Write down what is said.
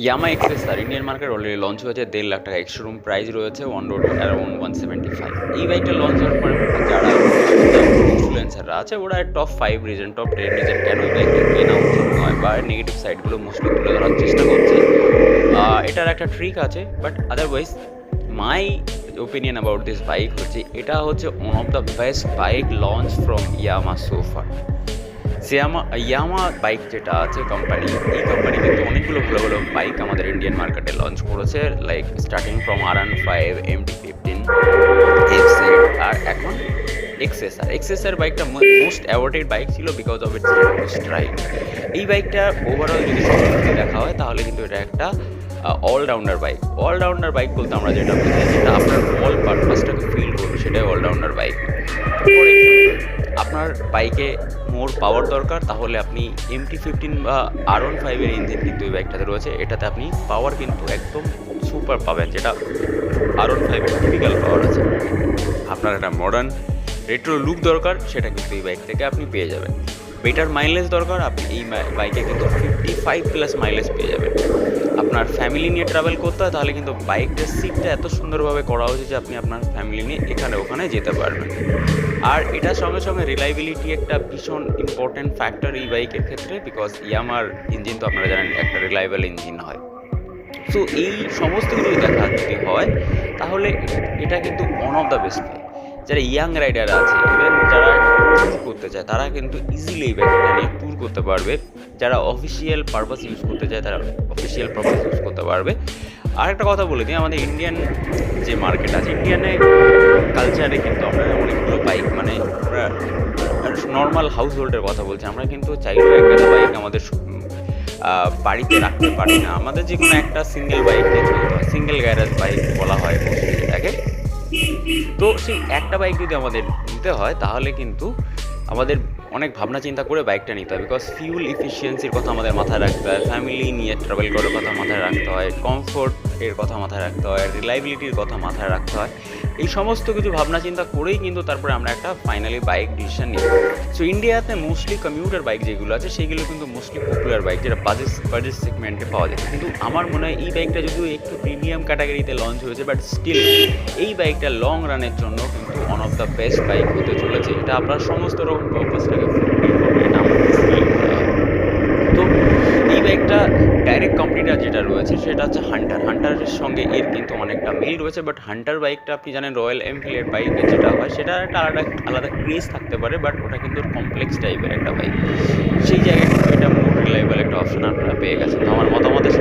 ইয়ামা XSR Indian market already launch হয়েছে ১.৫ লাখ টাকা এক্স-শোরুম প্রাইস রয়েছে অন রোড অ্যারাউন্ড 175। এই বাইকটা লঞ্চ হওয়ার পরে যারা ইনফ্লুয়েন্সাররা আছে ওরা টপ ৫ রিজন, টপ ১০ রিজন কেন এই বাইকটা কেনা উচিত নয় বা নেগেটিভ সাইডগুলো মোস্টলি তুলে ধরার চেষ্টা করছে। এটার একটা ট্রিক আছে, but otherwise my opinion about this bike হচ্ছে এটা হচ্ছে one of the best bike launch from Yamaha so far. Yamaha bike যেটা আছে কোম্পানি, এই কোম্পানি কিন্তু অনেকগুলো ভালো ভালো বাইক আমাদের ইন্ডিয়ান মার্কেটে লঞ্চ করেছে, like starting from RN5, MT-15, FZ আর এখন এক্সএসআর বাইকটা মোস্ট অ্যাওয়ার্ডেড বাইক ছিল বিকজ অফ ইটস স্ট্রাইক। এই বাইকটা ওভারঅল যদি সব দেখা হয় তাহলে কিন্তু এটা একটা অলরাউন্ডার বাইক। অলরাউন্ডার বাইক বলতে আমরা যেটা বুঝি, যেটা আপনার অল পারপাসটাকে ফিল করবে, সেটাই অলরাউন্ডার বাইক। ফর এক্সাম্পল, আপনার বাইকে মোর পাওয়ার দরকার, তাহলে আপনি MT-15 বা R15 এর ইঞ্জিন কিন্তু এই বাইকটাতে রয়েছে। এটাতে আপনি পাওয়ার কিন্তু একদম সুপার পাবেন, যেটা R15 এর টিপিক্যাল পাওয়ার আছে। আপনার একটা মডার্ন রেট্রো লুক দরকার, সেটা কিন্তু এই বাইক থেকে আপনি পেয়ে যাবেন। বেটার মাইলেজ দরকার, আপনি এই বাইকে কিন্তু 55+ মাইলেজ পেয়ে যাবেন। আপনার ফ্যামিলি নিয়ে ট্রাভেল করতে হয় তাহলে কিন্তু বাইকের সিটটা এত সুন্দরভাবে করা হয়েছে যে আপনি আপনার ফ্যামিলি নিয়ে এখানে ওখানে যেতে পারবেন। আর এটার সঙ্গে সঙ্গে রিলায়েবিলিটি একটা ভীষণ ইম্পর্ট্যান্ট ফ্যাক্টর এই বাইকের ক্ষেত্রে, বিকজ ইয়ামার ইঞ্জিন তো আপনারা জানেন একটা রিলায়েবল ইঞ্জিন হয়। সো এই সমস্ত কিছু দেখা যদি হয় তাহলে এটা কিন্তু one of the best bike. যারা ইয়াং রাইডার আছে, ইভেন যারা ট্যুর করতে চায়, তারা কিন্তু ইজিলি এই বাইকটা নিয়ে ট্যুর করতে পারবে। যারা অফিসিয়াল পারপাস ইউজ করতে চায় তারা অফিসিয়াল পারপাস ইউজ করতে পারবে। আর একটা কথা বলে দিই, আমাদের ইন্ডিয়ান যে মার্কেট আছে, ইন্ডিয়ানে কালচারে কিন্তু আমরা অনেকগুলো বাইক, মানে আমরা নর্মাল হাউস হোল্ডের কথা বলছি, আমরা কিন্তু চাইলেও একটা বাইক আমাদের বাড়িতে রাখতে পারি না। আমাদের যে কোনো একটা সিঙ্গেল বাইক নিয়ে চলতে হয়, সিঙ্গেল গ্যারেজ বাইক বলা হয় মোস্টলি এটাকে। তো সেই একটা বাইক যদি আমাদের নিতে হয় তাহলে কিন্তু আমাদের অনেক ভাবনা চিন্তা করে বাইকটা নিতে হয়, বিকজ ফিউল ইফিসিয়েন্সির কথা আমাদের মাথায় রাখতে হয়, ফ্যামিলি নিয়ে ট্রাভেল করার কথা মাথায় রাখতে হয়, কমফোর্টের কথা মাথায় রাখতে হয়, রিলায়েবিলিটির কথা মাথায় রাখতে হয়। এই সমস্ত কিছু ভাবনা চিন্তা করেই কিন্তু তারপরে আমরা একটা ফাইনালি বাইক ডিসিশন নিই। সো ইন্ডিয়াতে মোস্টলি কমিউটার বাইক যেগুলো আছে সেগুলো কিন্তু মোস্টলি পপুলার বাইক, যেটা বাজেট সেগমেন্টে পাওয়া যায়। কিন্তু আমার মনে হয় এই বাইকটা যদিও একটু প্রিমিয়াম ক্যাটাগরিতে লঞ্চ হয়েছে, বাট স্টিল এই বাইকটা লং রানের জন্য কিন্তু one of the best bike হতে চলেছে। এটা আপনার সমস্ত রকম পারপাসটাকে ফুলফিল করবে, এটা আমার ফিল করা হয়। তো এই বাইকটা ডাইরেক্ট কম্পিটিটার যেটা রয়েছে সেটা হচ্ছে হান্টারের সঙ্গে এর কিন্তু অনেকটা মিল রয়েছে, বাট হান্টার বাইকটা আপনি জানেন রয়্যাল এনফিল্ডের বাইকে যেটা হয় সেটা একটা আলাদা ক্রেজ থাকতে পারে, বাট ওটা কিন্তু কমপ্লেক্স টাইপের একটা বাইক। সেই জায়গায় কিন্তু এটা মোর রিলায়েবল একটা অপশন আপনারা পেয়ে গেছেন। তো আমার মতামতের